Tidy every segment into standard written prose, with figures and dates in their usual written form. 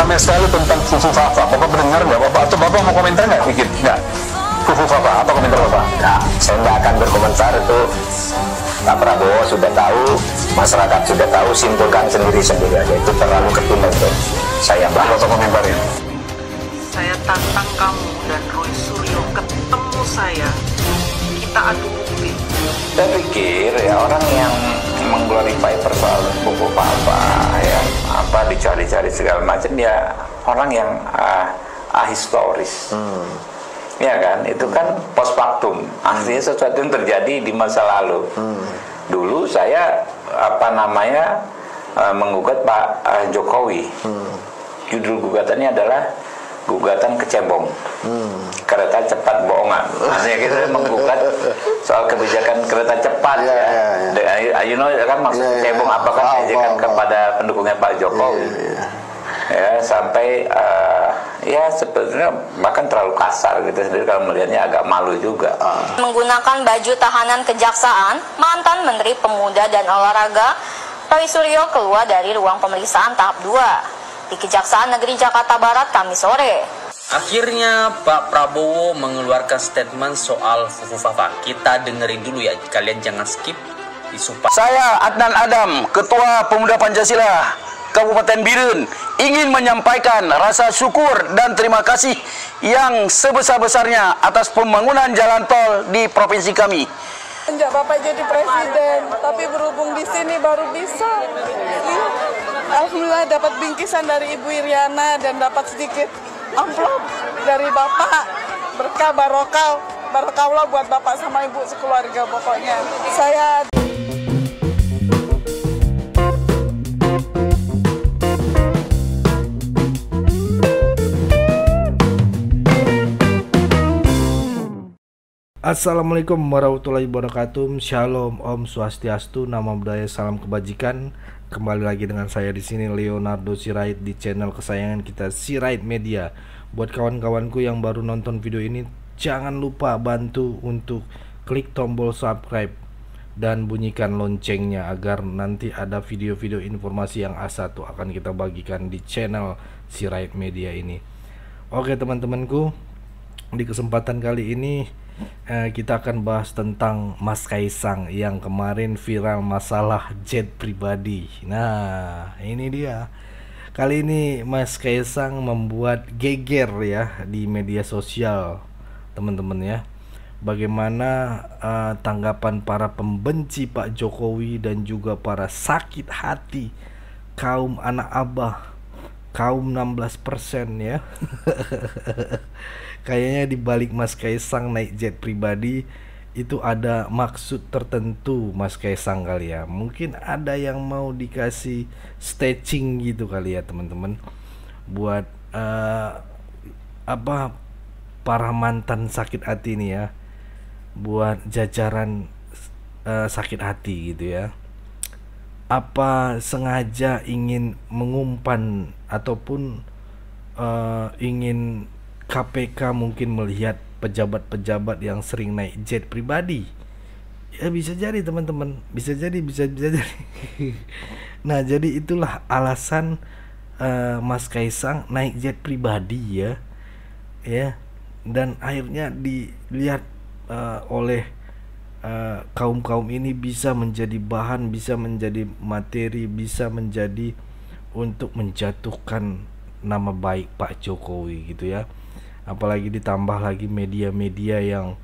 ramai sekali tentang Fufu Fafa. Bapak mendengar nggak Bapak? Atau Bapak mau komentar nggak dikit? Nggak? Fufu Fafa, apa komentar Bapak? Nah, saya nggak akan berkomentar itu. Pak Prabowo sudah tahu, masyarakat sudah tahu, simpulkan sendiri aja. Itu terlalu kecil untuk saya bahas. Bapak komentarin. Saya tantang kamu dan Roy Suryo ketemu saya. Kita adu bukti. Saya pikir ya orang yang mengglorify persoalan Fufu Fafa ya apa dicari-cari segala macam ya orang yang ahistoris. Ya kan, itu kan post factum. Artinya sesuatu yang terjadi di masa lalu. Dulu saya menggugat Pak Jokowi. Judul gugatannya adalah gugatan kecebong, kereta cepat bohongan. Maksudnya kita menggugat soal kebijakan kereta cepat you know kan maksud kecebong apakah ajakan kepada pendukungnya Pak Jokowi. Ya sampai ya sebenarnya bahkan terlalu kasar gitu sendiri kalau melihatnya agak malu juga. Menggunakan baju tahanan kejaksaan, mantan Menteri Pemuda dan Olahraga Roy Suryo keluar dari ruang pemeriksaan tahap 2 di Kejaksaan Negeri Jakarta Barat Kamis sore. Akhirnya Pak Prabowo mengeluarkan statement soal Fufu Fafa. Kita dengerin dulu ya, kalian jangan skip disupport. Saya Adnan Adam, Ketua Pemuda Pancasila Kabupaten Biren, ingin menyampaikan rasa syukur dan terima kasih yang sebesar-besarnya atas pembangunan jalan tol di provinsi kami. Sejak Bapak jadi presiden, tapi berhubung di sini baru bisa. Alhamdulillah dapat bingkisan dari Ibu Iriana dan dapat sedikit amplop dari Bapak. Berkah barokah buat Bapak sama Ibu sekeluarga pokoknya. Saya Assalamualaikum warahmatullahi wabarakatuh. Shalom, Om Swastiastu, Namo Buddhaya, salam kebajikan. Kembali lagi dengan saya di sini Leonardo Sirait di channel kesayangan kita Sirait Media. Buat kawan-kawanku yang baru nonton video ini, jangan lupa bantu untuk klik tombol subscribe dan bunyikan loncengnya agar nanti ada video-video informasi yang A1 akan kita bagikan di channel Sirait Media ini. Oke teman-temanku, di kesempatan kali ini kita akan bahas tentang Mas Kaisang yang kemarin viral masalah jet pribadi. Nah, ini dia. Kali ini Mas Kaisang membuat geger ya di media sosial, teman-teman ya. Bagaimana tanggapan para pembenci Pak Jokowi dan juga para sakit hati kaum anak abah, kaum 16% ya. Kayaknya di balik Mas Kaisang naik jet pribadi itu ada maksud tertentu Mas Kaisang kali ya. Mungkin ada yang mau dikasih stretching gitu kali ya teman-teman. Buat para mantan sakit hati nih ya. Buat jajaran sakit hati gitu ya. Apa sengaja ingin mengumpan ataupun ingin KPK mungkin melihat pejabat-pejabat yang sering naik jet pribadi? Ya bisa jadi teman-teman, bisa jadi. Nah jadi itulah alasan Mas Kaisang naik jet pribadi ya, dan akhirnya dilihat oleh kaum ini bisa menjadi bahan, bisa menjadi materi, bisa menjadi untuk menjatuhkan nama baik Pak Jokowi gitu ya. Apalagi ditambah lagi media-media yang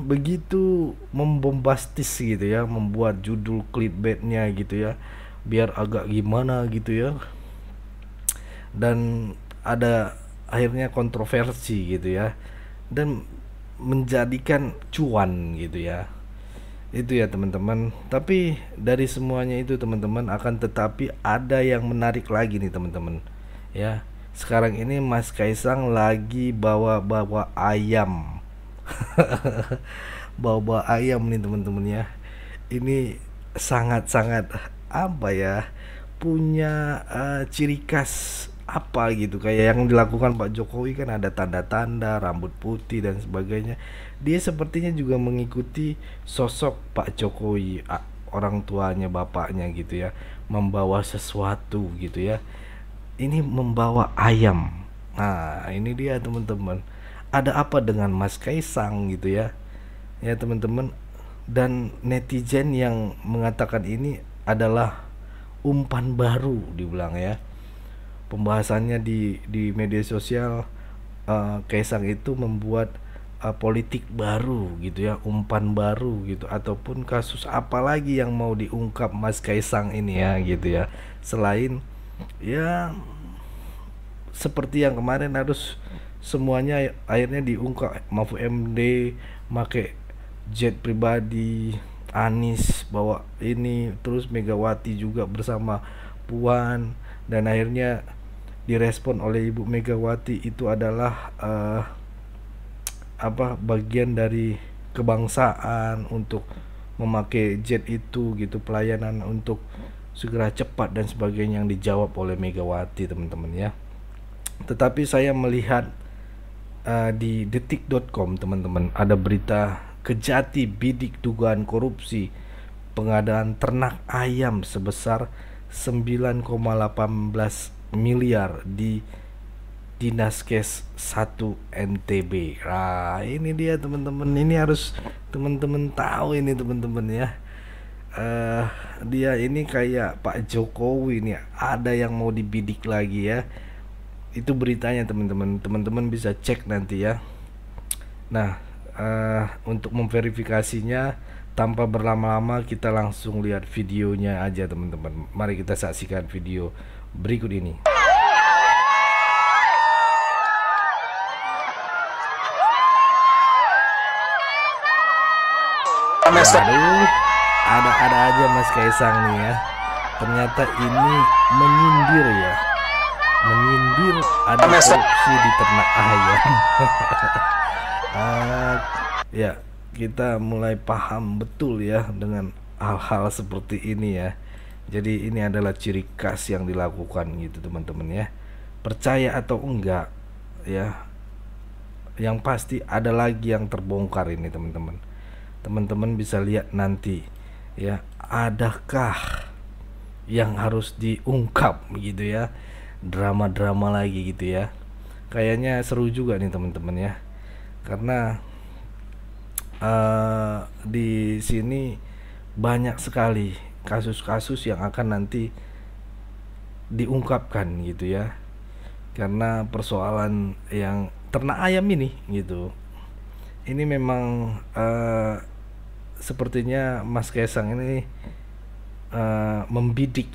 begitu membombastis gitu ya, membuat judul clickbaitnya gitu ya, biar agak gimana gitu ya, dan ada akhirnya kontroversi gitu ya, dan menjadikan cuan gitu ya. Itu ya teman-teman. Tapi dari semuanya itu teman-teman, akan tetapi ada yang menarik lagi nih teman-teman ya. Sekarang ini Mas Kaisang lagi bawa ayam. bawa ayam nih teman-teman ya. Ini sangat-sangat punya ciri khas apa gitu, kayak yang dilakukan Pak Jokowi kan ada tanda-tanda rambut putih dan sebagainya. Dia sepertinya juga mengikuti sosok Pak Jokowi, orang tuanya, bapaknya gitu ya, membawa sesuatu gitu ya. ini membawa ayam. Nah, ini dia teman-teman. Ada apa dengan Mas Kaisang gitu ya? Ya teman-teman, dan netizen yang mengatakan ini adalah umpan baru dibilang ya. Pembahasannya di media sosial, Kaisang itu membuat politik baru gitu ya, umpan baru gitu, ataupun kasus apa lagi yang mau diungkap Mas Kaisang ini ya gitu ya, selain ya seperti yang kemarin harus semuanya akhirnya diungkap. Mahfud MD make jet pribadi, Anies bawa ini, terus Megawati juga bersama Puan, dan akhirnya direspon oleh Ibu Megawati itu adalah bagian dari kebangsaan untuk memakai jet itu gitu, pelayanan untuk segera cepat dan sebagainya yang dijawab oleh Megawati teman-teman ya. Tetapi saya melihat di detik.com teman-teman, ada berita Kejati bidik dugaan korupsi pengadaan ternak ayam sebesar 9,18 miliar di Dinaskes 1 NTB. Nah, ini dia teman-teman, ini harus teman-teman tahu ini teman-teman ya. Dia ini kayak Pak Jokowi nih, ada yang mau dibidik lagi ya. Itu beritanya teman-teman. Teman-teman bisa cek nanti ya. Nah, untuk memverifikasinya tanpa berlama-lama, kita langsung lihat videonya aja teman-teman. Mari kita saksikan video berikut ini. Waduh, ada aja Mas Kaisang nih ya. Ternyata ini menyindir ya, menyindir ada korupsi di ternak ayam. Ya, kita mulai paham betul ya dengan hal-hal seperti ini ya. Jadi ini adalah ciri khas yang dilakukan gitu teman-teman ya. Percaya atau enggak ya, yang pasti ada lagi yang terbongkar ini teman-teman. Teman-teman bisa lihat nanti ya, adakah yang harus diungkap gitu ya, drama-drama lagi gitu ya. Kayaknya seru juga nih teman-teman ya, karena di sini banyak sekali kasus-kasus yang akan nanti diungkapkan gitu ya, karena persoalan yang ternak ayam ini gitu. Ini memang sepertinya Mas Kaisang ini membidik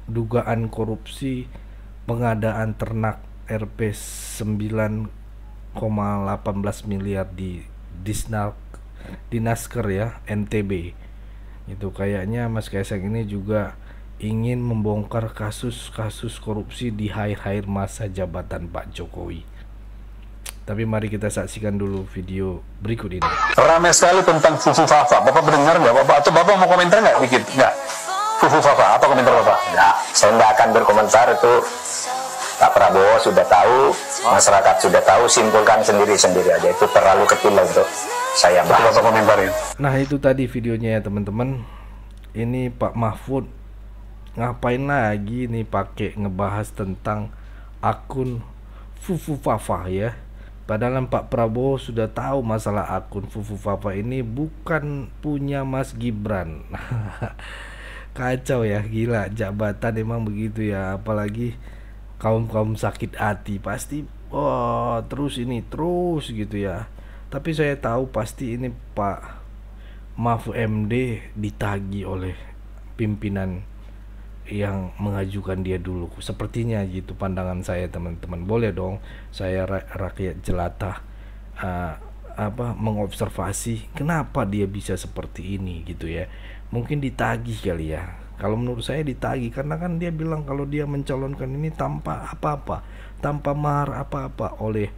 dugaan korupsi pengadaan ternak Rp 9,18 miliar di Dinasker ya, NTB. Itu kayaknya Mas Kaisang ini juga ingin membongkar kasus-kasus korupsi di akhir-akhir masa jabatan Pak Jokowi. Tapi mari kita saksikan dulu video berikut ini. Ramai sekali tentang Fufu Fafa. Bapak mendengar nggak Bapak? Atau Bapak mau komentar nggak dikit? Nggak. Fufu Fafa, apa komentar Bapak? Enggak, saya nggak akan berkomentar. Itu Pak Prabowo sudah tahu, masyarakat sudah tahu, simpulkan sendiri-sendiri aja. Itu terlalu kecil untuk saya bahas. Bapak komentarin. Nah itu tadi videonya ya teman-teman. Ini Pak Mahfud ngapain lagi nih pakai ngebahas tentang akun Fufu Fafa ya. Padahal Pak Prabowo sudah tahu masalah akun Fufu Fafa ini bukan punya Mas Gibran. Kacau ya, gila, jabatan emang begitu ya. Apalagi kaum sakit hati pasti terus gitu ya. Tapi saya tahu pasti ini Pak Mahfud MD ditagih oleh pimpinan yang mengajukan dia dulu, sepertinya gitu pandangan saya teman-teman. Boleh dong saya rakyat jelata mengobservasi kenapa dia bisa seperti ini gitu ya. Mungkin ditagih kali ya. Kalau menurut saya ditagih, karena kan dia bilang kalau dia mencalonkan ini tanpa apa-apa, tanpa mahar apa-apa oleh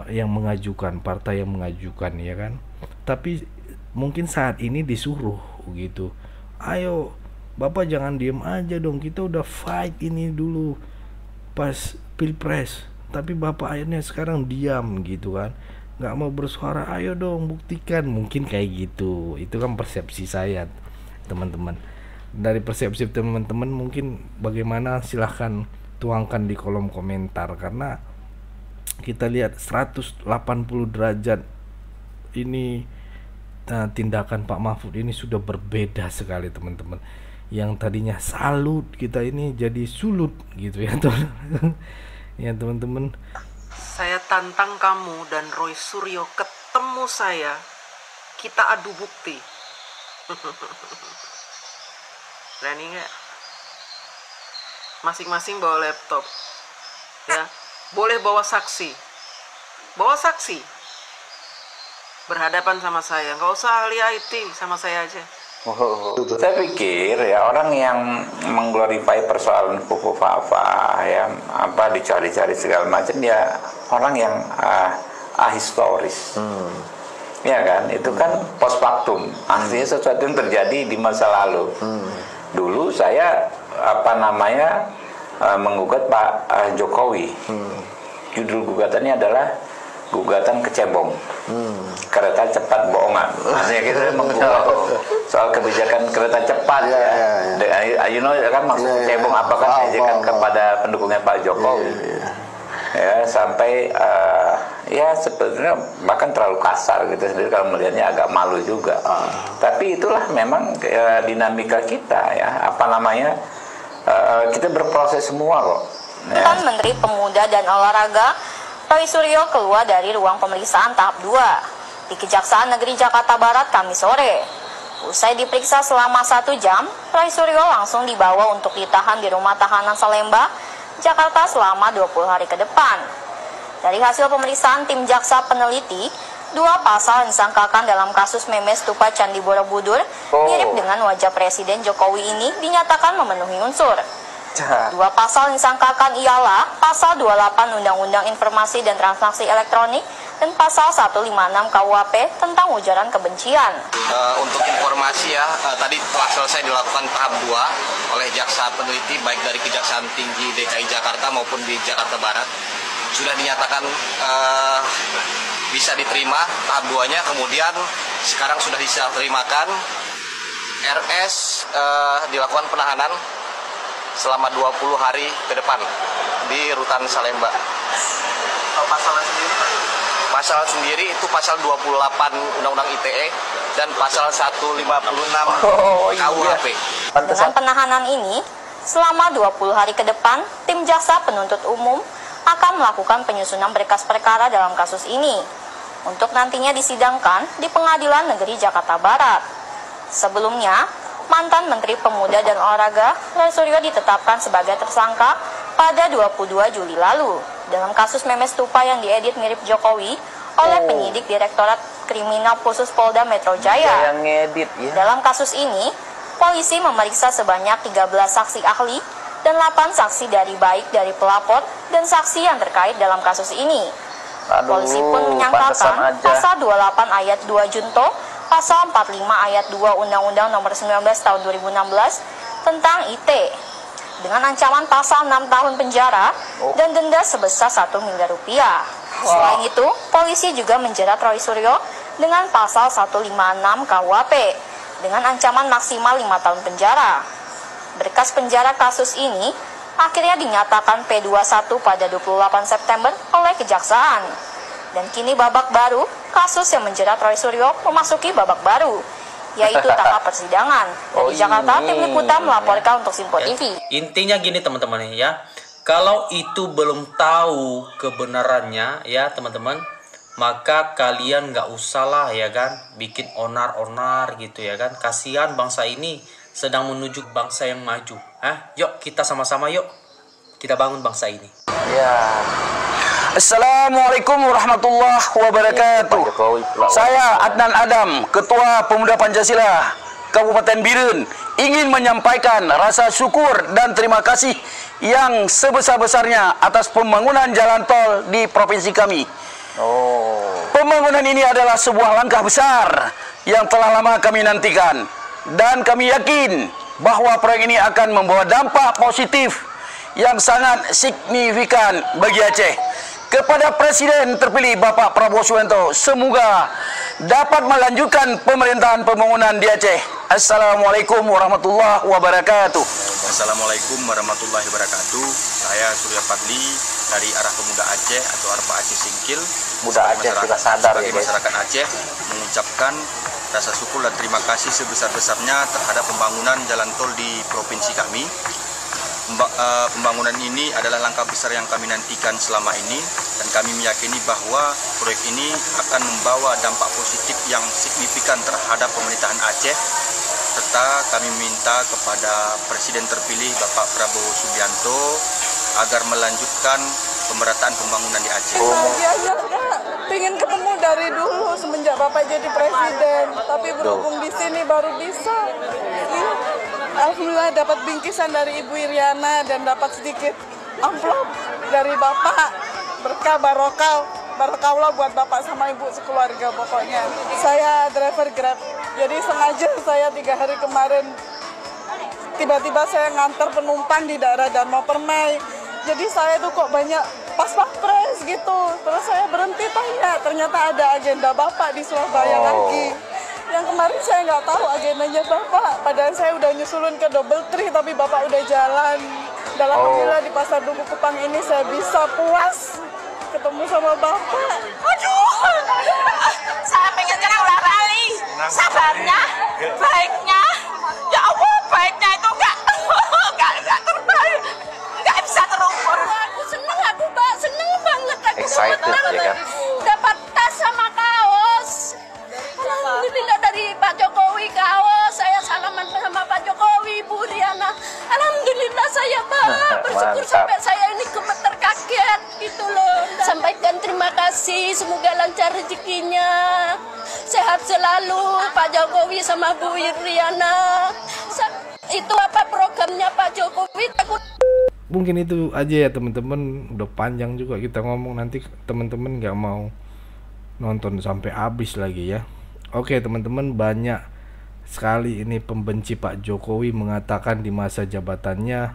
yang mengajukan, partai yang mengajukan ya kan. Tapi mungkin saat ini disuruh gitu, ayo Bapak jangan diem aja dong, kita udah fight ini dulu pas pilpres, tapi Bapak akhirnya sekarang diam gitu kan, nggak mau bersuara, ayo dong buktikan. Mungkin kayak gitu, itu kan persepsi saya teman-teman. Dari persepsi teman-teman mungkin bagaimana, silahkan tuangkan di kolom komentar, karena kita lihat 180 derajat ini tindakan Pak Mahfud ini sudah berbeda sekali teman-teman. Yang tadinya salut kita ini jadi sulut gitu ya teman-teman. Ya teman-teman, Saya tantang kamu dan Roy Suryo ketemu saya. Kita adu bukti. Berani nggak? Masing-masing bawa laptop. Ya, boleh bawa saksi. Bawa saksi. Berhadapan sama saya. Nggak usah ahli IT, sama saya aja. Saya pikir ya orang yang mengglorify persoalan fufu-fafa ya apa dicari-cari segala macam ya orang yang ahistoris. Ya kan, itu kan post factum, artinya sesuatu yang terjadi di masa lalu. Dulu saya menggugat Pak Jokowi. Judul gugatannya adalah gugatan kecebong, kereta cepat bohongan. Artinya kita menggugat soal kebijakan kereta cepat. You know kan maksud kecebong apakah ajakan kepada pendukungnya Pak Jokowi. Ya sampai ya sebenarnya bahkan terlalu kasar gitu sendiri kalau melihatnya agak malu juga. Tapi itulah memang dinamika kita ya kita berproses semua kok. Mantan Menteri Pemuda dan Olahraga Roy Suryo keluar dari ruang pemeriksaan tahap 2 di Kejaksaan Negeri Jakarta Barat Kamis sore. Usai diperiksa selama 1 jam, Roy Suryo langsung dibawa untuk ditahan di rumah tahanan Salemba, Jakarta selama 20 hari ke depan. Dari hasil pemeriksaan tim jaksa peneliti, 2 pasal yang disangkakan dalam kasus memes stupa Candi Borobudur mirip dengan wajah Presiden Jokowi ini dinyatakan memenuhi unsur. 2 pasal yang disangkakan ialah pasal 28 Undang-Undang Informasi dan Transaksi Elektronik dan pasal 156 KUHP tentang ujaran kebencian. Untuk informasi ya, tadi telah selesai dilakukan tahap 2 oleh jaksa peneliti baik dari Kejaksaan Tinggi DKI Jakarta maupun di Jakarta Barat. Sudah dinyatakan bisa diterima tahap 2-nya, kemudian sekarang sudah bisa terimakan. RS dilakukan penahanan selama 20 hari ke depan di Rutan Salemba. Pasal sendiri itu pasal 28 Undang-Undang ITE dan pasal 156 KUHP. Dengan penahanan ini, selama 20 hari ke depan, tim jaksa penuntut umum akan melakukan penyusunan berkas perkara dalam kasus ini untuk nantinya disidangkan di Pengadilan Negeri Jakarta Barat. Sebelumnya, mantan Menteri Pemuda dan Olahraga Roy Suryo ditetapkan sebagai tersangka pada 22 Juli lalu dalam kasus memes stupa yang diedit mirip Jokowi oleh penyidik Direktorat Kriminal Khusus Polda Metro Jaya. Dalam kasus ini, polisi memeriksa sebanyak 13 saksi ahli dan 8 saksi dari pelapor dan saksi yang terkait dalam kasus ini. Polisi pun menyangkakan pasal 28 ayat 2 Junto, pasal 45 ayat 2 Undang-Undang Nomor 19 Tahun 2016 tentang IT dengan ancaman pasal 6 tahun penjara dan denda sebesar 1 miliar rupiah. Selain itu, polisi juga menjerat Roy Suryo dengan pasal 156 KUHP dengan ancaman maksimal 5 tahun penjara. Berkas penjara kasus ini akhirnya dinyatakan P21 pada 28 September oleh Kejaksaan. Dan kini babak baru, kasus yang menjerat Roy Suryo memasuki babak baru, yaitu tahap persidangan. Dari Jakarta, tim liputan melaporkan untuk Simpo TV. Intinya gini teman-teman ya, kalau itu belum tahu kebenarannya ya teman-teman, maka kalian nggak usah lah ya kan bikin onar-onar gitu ya kan. Kasihan bangsa ini sedang menuju bangsa yang maju. Yuk kita sama-sama yuk kita bangun bangsa ini. Assalamualaikum warahmatullahi wabarakatuh. Saya Adnan Adam, Ketua Pemuda Pancasila Kabupaten Biren, ingin menyampaikan rasa syukur dan terima kasih yang sebesar-besarnya atas pembangunan jalan tol di provinsi kami. Pembangunan ini adalah sebuah langkah besar yang telah lama kami nantikan, dan kami yakin bahwa proyek ini akan membawa dampak positif yang sangat signifikan bagi Aceh. Kepada Presiden terpilih Bapak Prabowo Subianto, semoga dapat melanjutkan pemerintahan pembangunan di Aceh Assalamualaikum warahmatullahi wabarakatuh. Assalamualaikum warahmatullahi wabarakatuh. Saya Surya Fadli dari Arah Pemuda Aceh atau Arpa Aceh Singkil. Muda Aceh sudah sadar sebagai ya, masyarakat Aceh mengucapkan rasa syukur dan terima kasih sebesar-besarnya terhadap pembangunan jalan tol di provinsi kami. Pembangunan ini adalah langkah besar yang kami nantikan selama ini, dan kami meyakini bahwa proyek ini akan membawa dampak positif yang signifikan terhadap pemerintahan Aceh, serta kami minta kepada Presiden terpilih Bapak Prabowo Subianto agar melanjutkan pemerataan pembangunan di Aceh. Bahagianya Kak, pengen ketemu dari dulu semenjak Bapak jadi presiden, tapi berhubung di sini baru bisa. Alhamdulillah dapat bingkisan dari Ibu Iriana dan dapat sedikit amplop dari Bapak, berkah barokah buat Bapak sama Ibu sekeluarga pokoknya. Saya driver Grab, jadi sengaja saya 3 hari kemarin tiba-tiba saya ngantar penumpang di daerah Danau Permai. Jadi saya tuh kok banyak pas-pampres gitu. Terus saya berhenti tanya, ternyata ada agenda Bapak di Surabaya lagi. Yang kemarin saya nggak tahu agendanya Bapak, padahal saya udah nyusulin ke Double Tree tapi Bapak udah jalan. Alhamdulillah di Pasar Duku Kupang ini saya bisa puas ketemu sama Bapak. Aduh, saya pengen kena ulah rali. Sabarnya, baiknya, ya Allah baiknya itu nggak terbaik, nggak bisa terukur. Aku seneng Mbak, seneng banget aku dapat tas sama kaos. Alhamdulillah dari Pak Jokowi kaos, saya salaman sama Pak Jokowi, Bu Riana. Alhamdulillah saya bersyukur sampai saya ini gemeter kaget gitu loh. Sampaikan terima kasih, semoga lancar rezekinya. Sehat selalu Pak Jokowi sama Bu Riana. Itu apa programnya Pak Jokowi? Mungkin itu aja ya teman-teman, udah panjang juga kita ngomong, nanti teman-teman nggak mau nonton sampai habis lagi ya. Oke teman-teman, banyak sekali ini pembenci Pak Jokowi mengatakan di masa jabatannya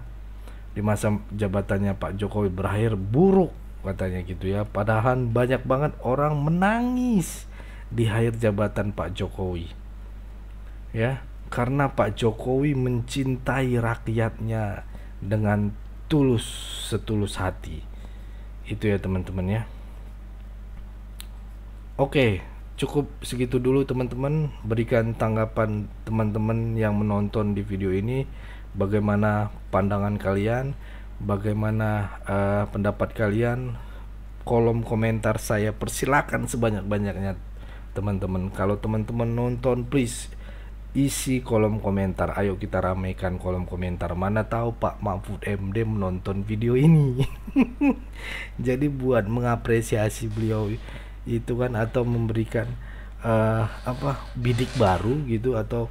Pak Jokowi berakhir buruk katanya gitu ya. Padahal banyak banget orang menangis di akhir jabatan Pak Jokowi ya, karena Pak Jokowi mencintai rakyatnya dengan setulus hati. Itu ya teman-teman ya. Oke, cukup segitu dulu teman-teman. Berikan tanggapan teman-teman yang menonton di video ini, bagaimana pandangan kalian, bagaimana pendapat kalian. Kolom komentar saya persilakan sebanyak-banyaknya teman-teman. Kalau teman-teman nonton, please isi kolom komentar. Ayo kita ramaikan kolom komentar. Mana tahu Pak Mahfud MD menonton video ini. Jadi buat mengapresiasi beliau itu kan, atau memberikan bidik baru gitu, atau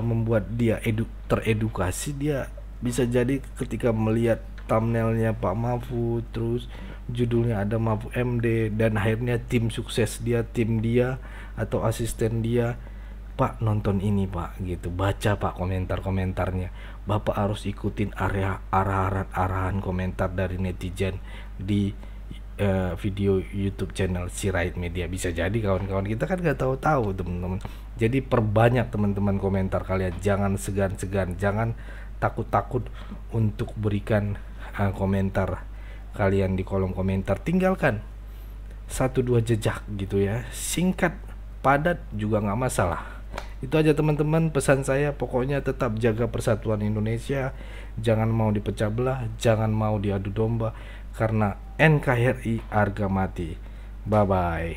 membuat dia teredukasi. Dia bisa jadi ketika melihat thumbnailnya Pak Mahfud, terus judulnya ada Mahfud MD, dan akhirnya tim sukses dia, tim dia atau asisten dia, Pak nonton ini Pak gitu, baca Pak komentar-komentarnya. Bapak harus ikutin arahan komentar dari netizen di video YouTube channel Sirait Media. Bisa jadi kawan-kawan kita kan nggak tahu teman-teman. Jadi perbanyak teman-teman komentar kalian, jangan segan-segan, jangan takut-takut untuk berikan komentar kalian di kolom komentar. Tinggalkan 1-2 jejak gitu ya, singkat padat juga nggak masalah. Itu aja teman-teman pesan saya. Pokoknya tetap jaga persatuan Indonesia, jangan mau dipecah belah, jangan mau diadu domba, karena NKRI harga mati. Bye bye.